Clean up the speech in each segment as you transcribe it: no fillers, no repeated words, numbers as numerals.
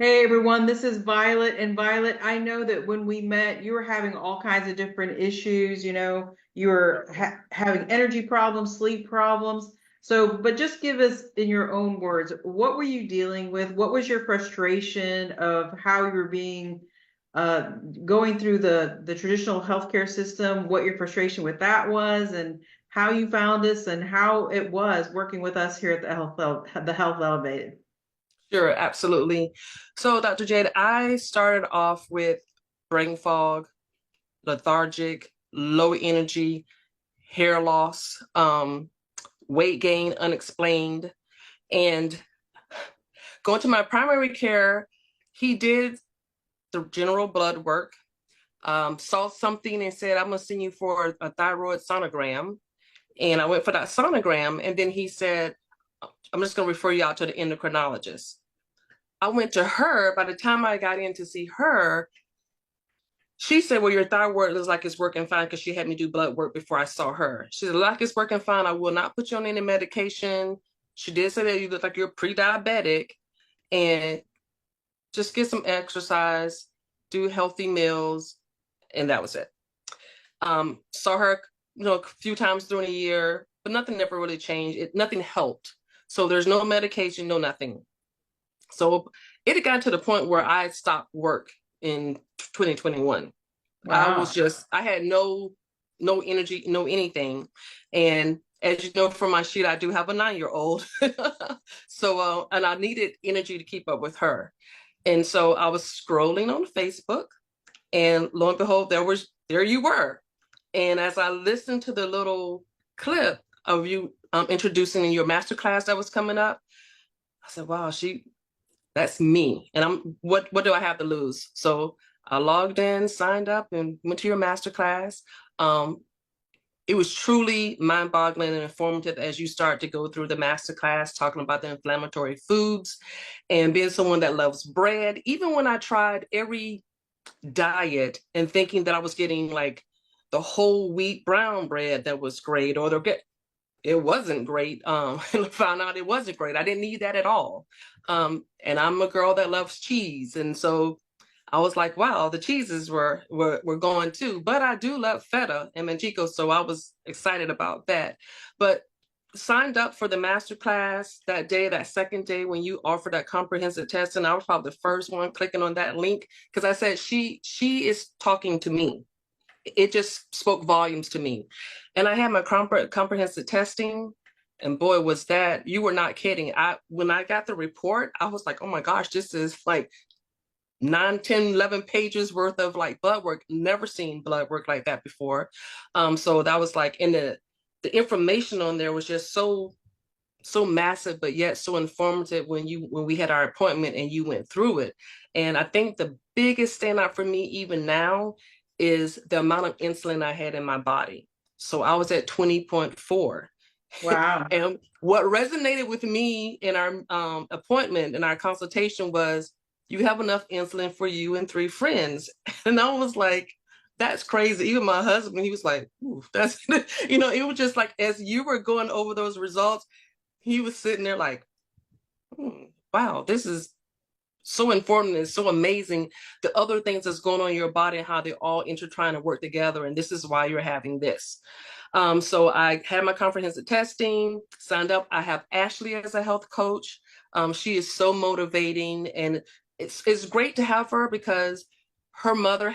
Hey everyone, this is Violet. And Violet, I know that when we met, you were having all kinds of different issues. You were having energy problems, sleep problems. So, but just give us in your own words, what were you dealing with? What was your frustration of how you were being uh, going through the traditional healthcare system? What your frustration with that was, and how you found us, and how it was working with us here at the Health Elevated. Sure, absolutely. So, Dr. Jade, I started off with brain fog, lethargic, low energy, hair loss, weight gain unexplained. And going to my primary care, he did the general blood work, saw something and said, I'm going to send you for a thyroid sonogram. And I went for that sonogram. And then he said, I'm just going to refer you out to the endocrinologist. I went to her. By the time I got in to see her, she said, well, your thyroid looks like it's working fine because she had me do blood work before I saw her. She said, like it's working fine. I will not put you on any medication. She did say that you look like you're pre-diabetic and just get some exercise, do healthy meals, and that was it. Saw her, a few times during the year, but nothing ever really changed. Nothing helped. So there's no medication, no nothing. So it had gotten to the point where I stopped work in 2021. Wow. I had no energy, no anything. And as you know from my sheet, I do have a 9-year old. So, and I needed energy to keep up with her. And so I was scrolling on Facebook and lo and behold, there you were. And as I listened to the little clip of you introducing your masterclass that was coming up, I said, wow, that's me. And what do I have to lose? So I logged in, signed up, and went to your masterclass. Um, it was truly mind-boggling and informative as you start to go through the masterclass, talking about the inflammatory foods and being someone that loves bread. Even when I tried every diet and thinking that I was getting like the whole wheat brown bread that was great, or it wasn't great. And I found out it wasn't great. I didn't need that at all. And I'm a girl that loves cheese, and so I was like, wow, the cheeses were going too. But I do love feta and manchego, so I was excited about that. But signed up for the master class that day, that second day when you offered that comprehensive test, and I was probably the first one clicking on that link because I said she is talking to me. It just spoke volumes to me. And I had my comprehensive testing, and boy, was that, you were not kidding. When I got the report, I was like, oh my gosh, this is like 9, 10, 11 pages worth of like blood work. Never seen blood work like that before. So that was like, in the information on there was just so massive, but yet so informative when we had our appointment and you went through it. And I think the biggest standout for me even now is the amount of insulin I had in my body. So I was at 20.4. Wow. And what resonated with me in our appointment, in our consultation, was you have enough insulin for you and 3 friends. And I was like, that's crazy. Even my husband, he was like, ooh, that's, it was just like, as you were going over those results, he was sitting there like, wow, this is so informative and so amazing. The other things that's going on in your body and how they all intertwine and work together. And this is why you're having this. So I had my comprehensive testing, signed up. I have Ashley as a health coach. She is so motivating, and it's great to have her because her mother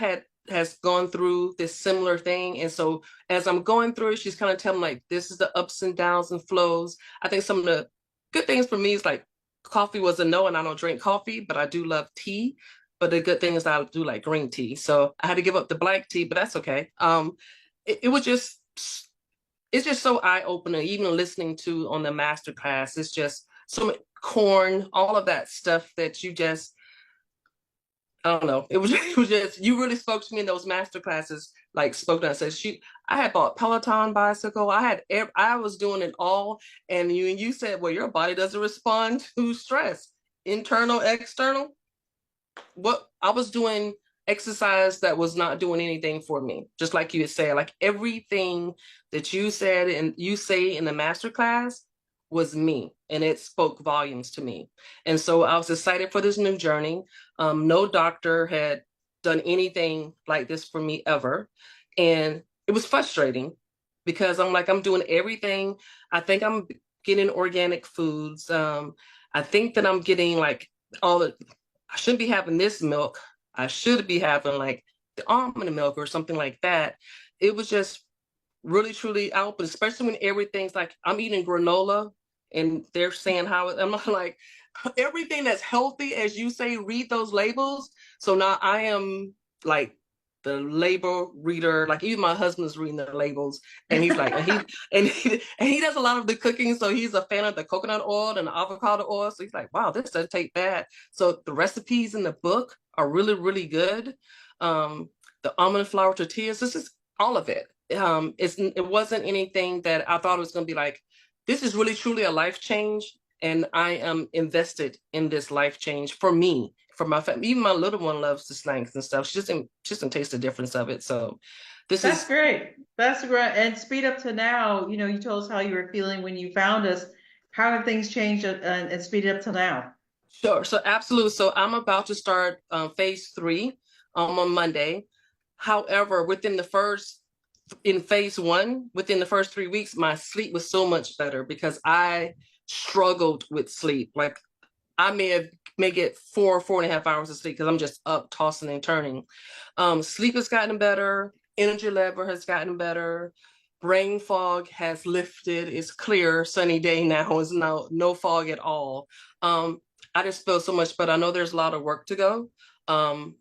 has gone through this similar thing. And so as I'm going through it, she's kind of telling me like, this is the ups and downs and flows. I think some of the good things for me is like coffee was a no, and I don't drink coffee, but I do love tea. But the good thing is I do like green tea. So I had to give up the black tea, but that's okay. It was just, it's just so eye-opening, even listening to on the master class. It's just so much corn, all of that stuff that you just, I don't know. It was just, you really spoke to me in those master classes, like spoke to us. Said I had bought Peloton bicycle. I was doing it all. And you said, well, your body doesn't respond to stress, internal, external. What I was doing exercise that was not doing anything for me. Just like you said, like everything that you said and you say in the master class, was me, and it spoke volumes to me. And so I was excited for this new journey. No doctor had done anything like this for me ever. And it was frustrating because I'm like, I'm doing everything. I think I'm getting organic foods. I think that I'm getting like all the, I shouldn't be having this milk. I should be having like the almond milk or something like that. It was just really truly out, but especially when everything's like I'm eating granola and they're saying how I'm not like everything that's healthy, as you say, read those labels. So now I am like the label reader, like even my husband's reading the labels, and he's like, and he does a lot of the cooking, so he's a fan of the coconut oil and the avocado oil. So he's like, wow, this doesn't take bad. So the recipes in the book are really, really good. Um, the almond flour tortillas, this is all of it. It wasn't anything that I thought it was going to be like, this is really truly a life change, and I am invested in this life change for me, for my family. Even my little one loves the snacks and stuff. She doesn't taste the difference of it. So this That's is great. That's great. And speed up to now, you told us how you were feeling when you found us. How have things changed and speeded up to now? sure. So absolutely. So I'm about to start phase three on Monday. However, in phase one, within the first 3 weeks, my sleep was so much better because I struggled with sleep. Like I may get 4.5 hours of sleep because I'm just up tossing and turning. Sleep has gotten better, energy level has gotten better, brain fog has lifted. It's clear, sunny day now. It's now no fog at all. I just feel so much better. I know there's a lot of work to go. And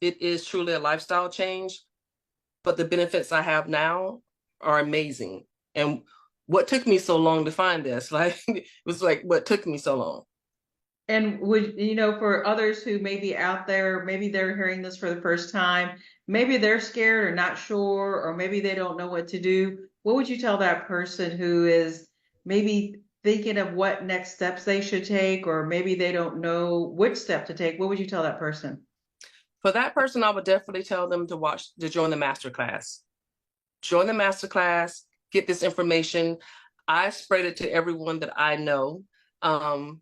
it is truly a lifestyle change, but the benefits I have now are amazing. And what took me so long to find this, like it was like what took me so long. And for others who may be out there, maybe they're hearing this for the first time, maybe they're scared or not sure, or maybe they don't know what to do. What would you tell that person who is maybe thinking of what next steps they should take, or maybe they don't know which step to take? What would you tell that person? For that person, I would definitely tell them to join the master class. Join the master class, get this information. I spread it to everyone that I know. Um,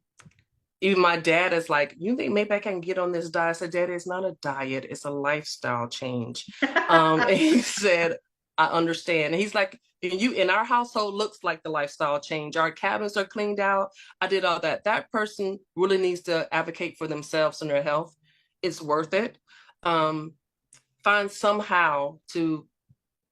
Even my dad is like, you think maybe I can get on this diet? I said, Daddy, it's not a diet, it's a lifestyle change. And he said, I understand. And he's like, in our household looks like the lifestyle change. Our cabinets are cleaned out. I did all that. That person really needs to advocate for themselves and their health. It's worth it. Um, Find somehow to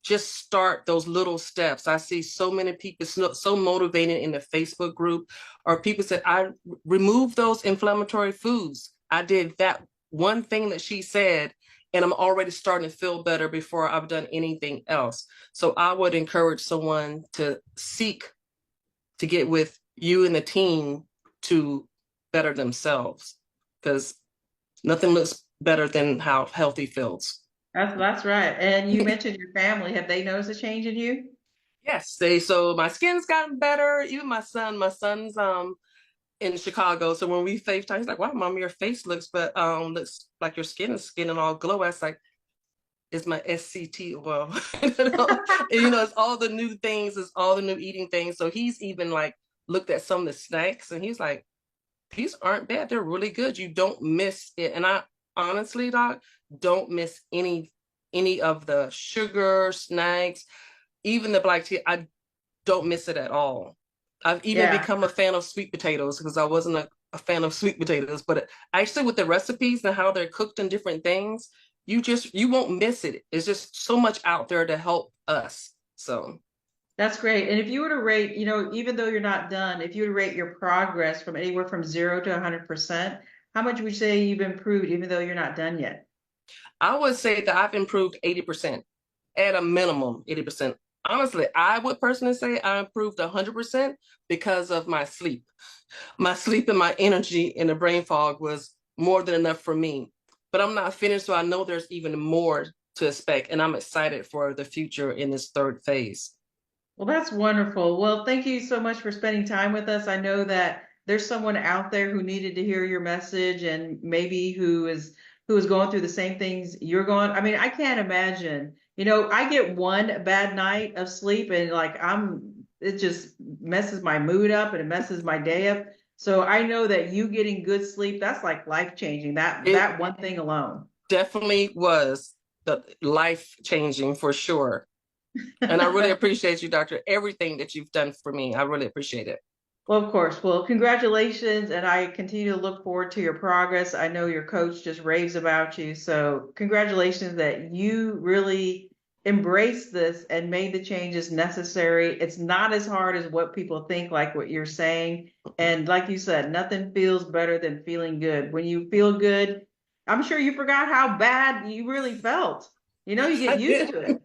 just start those little steps. I see so many people so motivated in the Facebook group, or people said, I removed those inflammatory foods. I did that one thing that she said, and I'm already starting to feel better before I've done anything else. So I would encourage someone to seek to get with you and the team to better themselves, because nothing looks better than how healthy feels. That's right. And you mentioned your family. Have they noticed a change in you? Yes, so my skin's gotten better. Even my son's in Chicago. So when we FaceTime, he's like, wow, mom, your face looks like your skin is getting all glow. I was like, it's my SCT oil. It's all the new things, it's all the new eating things. So he's even like looked at some of the snacks and he's like, these aren't bad. They're really good. You don't miss it. And I honestly, doc, don't miss any of the sugar snacks, even the black tea. I don't miss it at all. I've even Yeah. become a fan of sweet potatoes because I wasn't a fan of sweet potatoes, but actually with the recipes and how they're cooked in different things, you won't miss it. It's just so much out there to help us. So That's great. And if you were to rate, even though you're not done, if you were to rate your progress from anywhere from 0 to 100%, how much would you say you've improved, even though you're not done yet? I would say that I've improved 80%, at a minimum 80%. Honestly, I would personally say I improved 100% because of my sleep. My sleep and my energy and the brain fog was more than enough for me. But I'm not finished, so I know there's even more to expect, and I'm excited for the future in this third phase. Well, that's wonderful. Well, thank you so much for spending time with us. I know that there's someone out there who needed to hear your message and maybe who is going through the same things you're going. I mean, I can't imagine. I get one bad night of sleep and like it just messes my mood up and it messes my day up. So I know that you getting good sleep, that's like life changing. That It that one thing alone. definitely was the life changing for sure. And I really appreciate you, doctor, everything that you've done for me. I really appreciate it. Well, of course. Well, congratulations, and I continue to look forward to your progress. I know your coach just raves about you, so congratulations that you really embraced this and made the changes necessary. It's not as hard as what people think, like what you're saying. And like you said, nothing feels better than feeling good. When you feel good, I'm sure you forgot how bad you really felt. You I get used did. to it.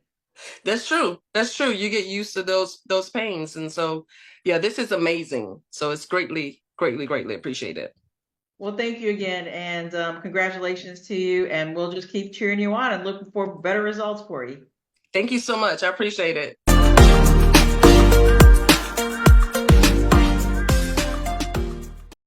That's true. That's true. You get used to those pains. And so yeah, this is amazing. So it's greatly, greatly, greatly appreciated. Well, thank you again, and congratulations to you. And we'll just keep cheering you on and looking for better results for you. Thank you so much. I appreciate it.